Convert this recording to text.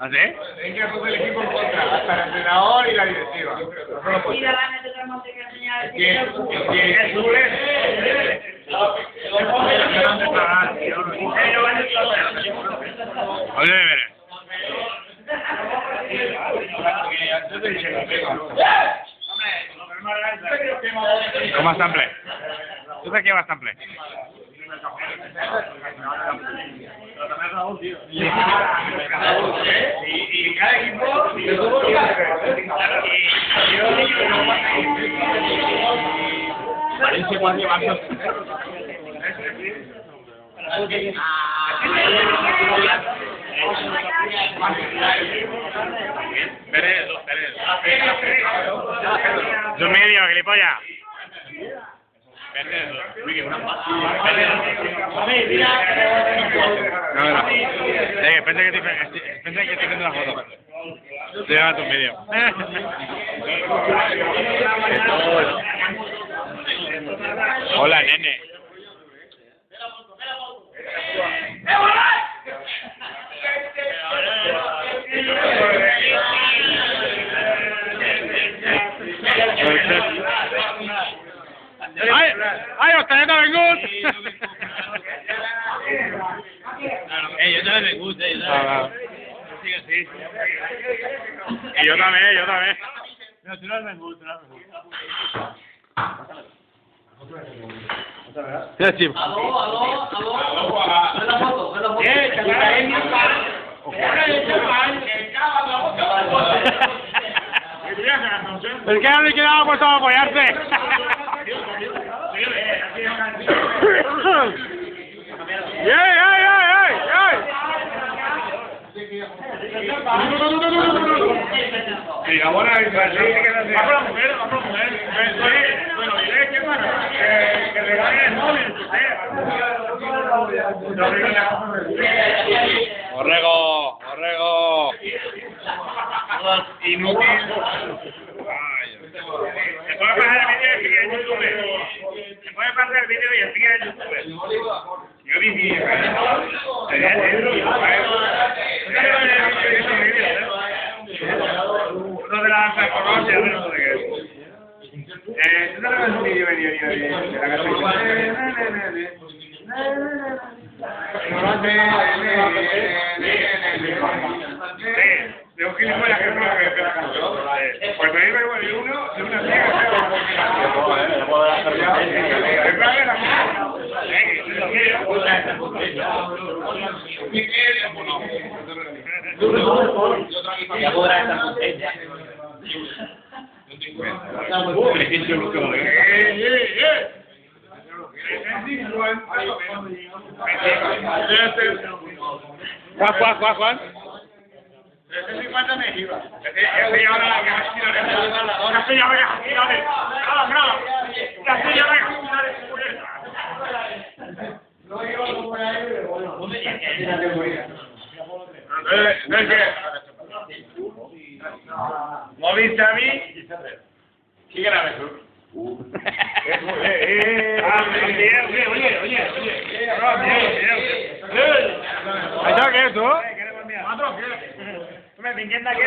¿Ah, sí? Es que todo el equipo en contra, hasta el entrenador y la directiva. Y la van a tocar que enseñar. Oye, veré. ¿Cómo está en play? ¿Tú sabes qué va a estar en play? Y cada equipo parece cuando llevarse Peredo. Yo medio, gilipollas. Peredo. Pensé que estoy haciendo la foto. Estoy grabando un vídeo. Hola, nene. ¡Ay, ustedes no ven good! Yo también me gusta, Sí. Y yo también. No, tú no me gusta, Sí, chip. Aló. Ve la foto. El que no le quedaba puesto a apoyarse. y ahora va por la mujer. Bueno, diré que bueno, que regalen el móvil, Borrego. Inútil. Se puede pasar el vídeo y sigue en YouTube. Se puede pasar el vídeo y sigue en YouTube. Yo vi uno de las reconocias, no sé qué. ¿Tú te ves un vídeo de la de un gilipollas que no me la canción. Pues me iba igual uno de una tía ¿Cuál? 350 me iba. Ese ya ahora la que ya graba. No iba como por ahí, pero bueno. No es que Movistar ¿qué grabas tú? ¿Eso qué es tú? ¿Tú me entiendes que